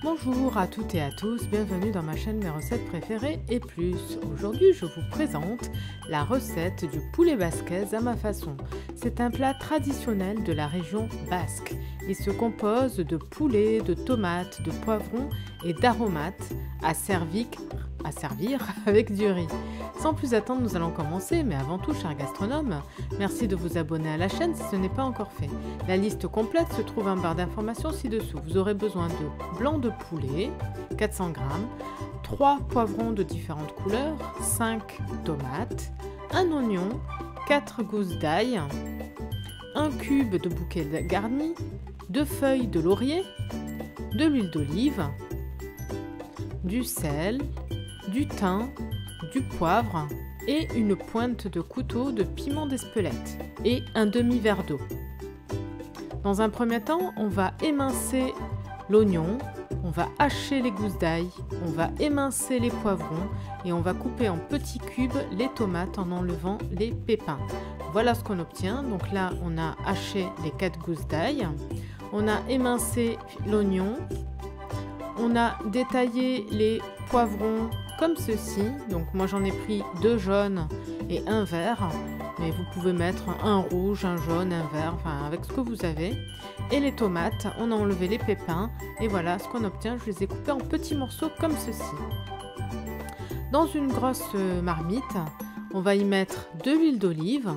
Bonjour à toutes et à tous, bienvenue dans ma chaîne Mes recettes préférées et plus. Aujourd'hui je vous présente la recette du poulet basquaise à ma façon. C'est un plat traditionnel de la région basque. Il se compose de poulet, de tomates, de poivrons et d'aromates à servir avec du riz. Sans plus attendre, nous allons commencer, mais avant tout, chers gastronomes, merci de vous abonner à la chaîne si ce n'est pas encore fait. La liste complète se trouve en barre d'informations ci-dessous. Vous aurez besoin de blanc de poulet, 400 g, 3 poivrons de différentes couleurs, 5 tomates, un oignon, 4 gousses d'ail, un cube de bouquet garni, 2 feuilles de laurier, de l'huile d'olive, du sel, du thym, du poivre et une pointe de couteau de piment d'Espelette et un demi-verre d'eau. Dans un premier temps, on va émincer l'oignon, on va hacher les gousses d'ail, on va émincer les poivrons et on va couper en petits cubes les tomates en enlevant les pépins. Voilà ce qu'on obtient. Donc là, on a haché les 4 gousses d'ail, on a émincé l'oignon, on a détaillé les poivrons comme ceci. Donc moi j'en ai pris 2 jaunes et un vert, mais vous pouvez mettre un rouge, un jaune, un vert, enfin avec ce que vous avez. Et les tomates, on a enlevé les pépins et voilà ce qu'on obtient. Je les ai coupés en petits morceaux comme ceci. Dans une grosse marmite, on va y mettre de l'huile d'olive,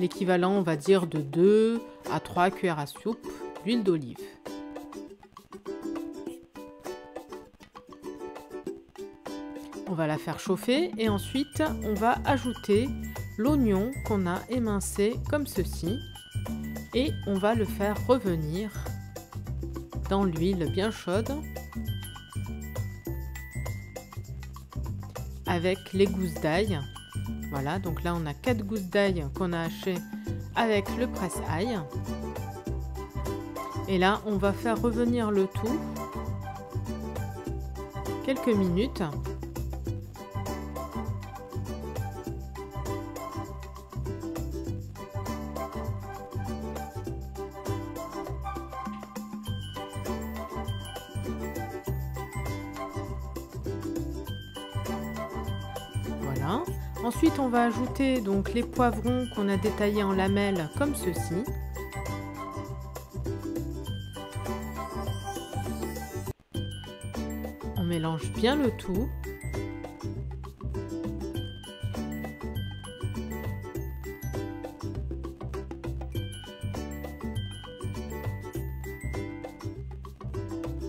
l'équivalent on va dire de 2 à 3 cuillères à soupe d'huile d'olive. On va la faire chauffer et ensuite on va ajouter l'oignon qu'on a émincé comme ceci et on va le faire revenir dans l'huile bien chaude avec les gousses d'ail. Voilà, donc là on a 4 gousses d'ail qu'on a hachées avec le presse-ail. Et là, on va faire revenir le tout quelques minutes. Voilà. Ensuite, on va ajouter donc les poivrons qu'on a détaillés en lamelles comme ceci. On mélange bien le tout.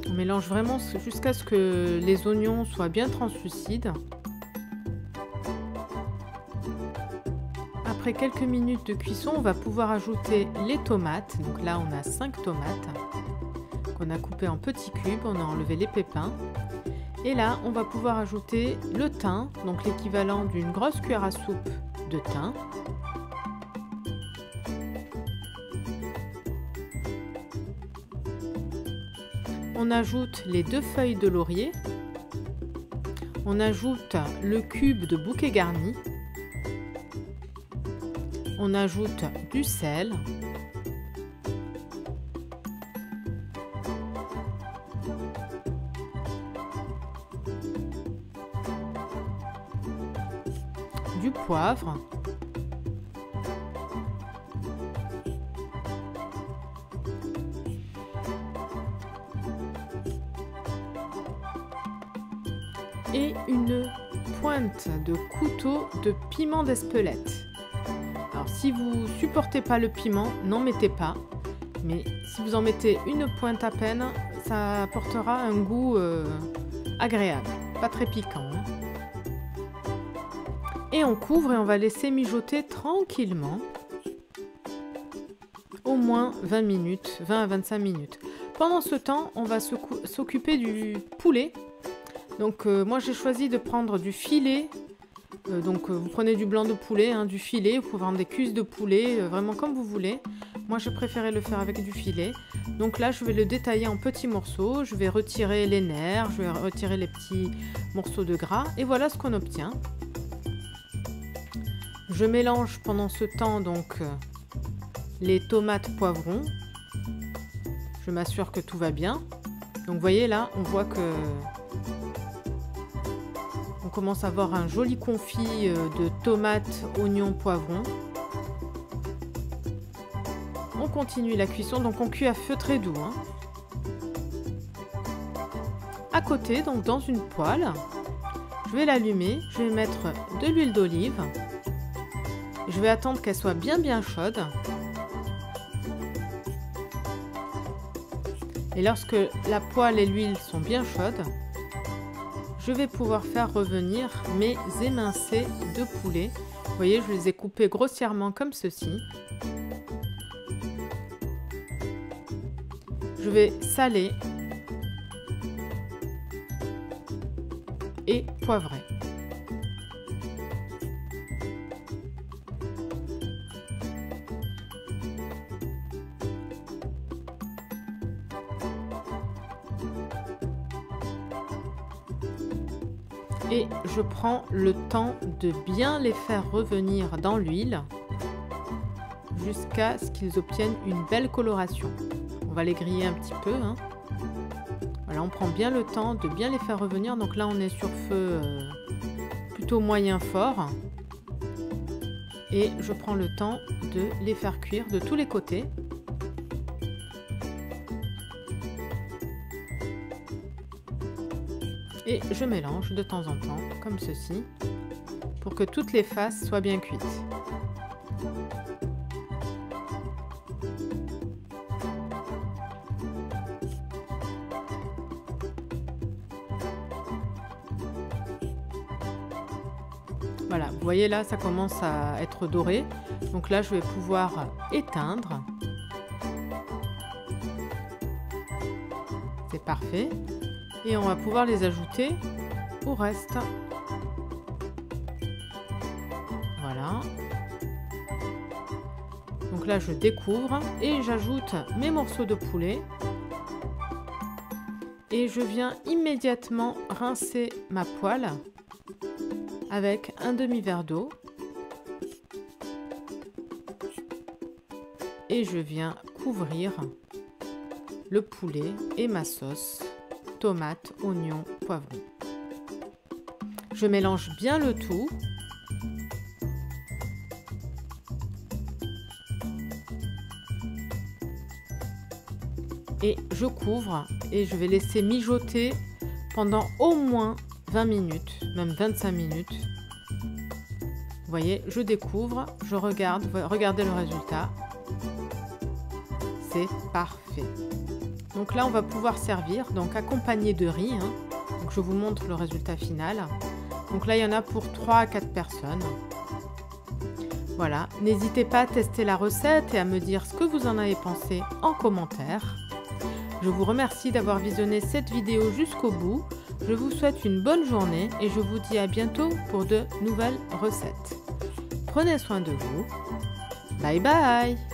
On mélange vraiment jusqu'à ce que les oignons soient bien translucides. Après quelques minutes de cuisson, on va pouvoir ajouter les tomates. Donc là, on a 5 tomates qu'on a coupées en petits cubes. On a enlevé les pépins. Et là, on va pouvoir ajouter le thym, donc l'équivalent d'une grosse cuillère à soupe de thym. On ajoute les 2 feuilles de laurier. On ajoute le cube de bouquet garni. On ajoute du sel. Du poivre, et une pointe de couteau de piment d'Espelette. Alors si vous supportez pas le piment, n'en mettez pas, mais si vous en mettez une pointe à peine, ça apportera un goût agréable, pas très piquant. Et on couvre et on va laisser mijoter tranquillement, au moins 20 minutes, 20 à 25 minutes. Pendant ce temps, on va s'occuper du poulet. Donc moi j'ai choisi de prendre du filet. Vous prenez du blanc de poulet, du filet, vous pouvez prendre des cuisses de poulet, vraiment comme vous voulez. Moi j'ai préféré le faire avec du filet. Donc là je vais le détailler en petits morceaux, je vais retirer les nerfs, je vais retirer les petits morceaux de gras et voilà ce qu'on obtient. Je mélange pendant ce temps donc les tomates poivrons. Je m'assure que tout va bien. Donc vous voyez là, on voit que on commence à avoir un joli confit de tomates, oignons, poivrons. On continue la cuisson, donc on cuit à feu très doux. À côté, donc dans une poêle, je vais l'allumer, je vais mettre de l'huile d'olive. Je vais attendre qu'elle soit bien chaude. Et lorsque la poêle et l'huile sont bien chaudes, je vais pouvoir faire revenir mes émincés de poulet. Vous voyez, je les ai coupés grossièrement comme ceci. Je vais saler et poivrer. Et je prends le temps de bien les faire revenir dans l'huile jusqu'à ce qu'ils obtiennent une belle coloration. On va les griller un petit peu. Voilà, on prend bien le temps de bien les faire revenir. Donc là, on est sur feu plutôt moyen fort. Et je prends le temps de les faire cuire de tous les côtés. Et je mélange de temps en temps, comme ceci, pour que toutes les faces soient bien cuites. Voilà, vous voyez là, ça commence à être doré. Donc là, je vais pouvoir éteindre. C'est parfait. Et on va pouvoir les ajouter au reste. Voilà. Donc là, je découvre et j'ajoute mes morceaux de poulet. Et je viens immédiatement rincer ma poêle avec un demi-verre d'eau. Et je viens couvrir le poulet et ma sauce. Tomates, oignons, poivrons. Je mélange bien le tout. Et je couvre et je vais laisser mijoter pendant au moins 20 minutes, même 25 minutes. Vous voyez, je découvre, je regarde, regardez le résultat. C'est parfait. Donc là, on va pouvoir servir, donc accompagné de riz. Donc je vous montre le résultat final. Donc là, il y en a pour 3 à 4 personnes. Voilà, n'hésitez pas à tester la recette et à me dire ce que vous en avez pensé en commentaire. Je vous remercie d'avoir visionné cette vidéo jusqu'au bout. Je vous souhaite une bonne journée et je vous dis à bientôt pour de nouvelles recettes. Prenez soin de vous. Bye bye!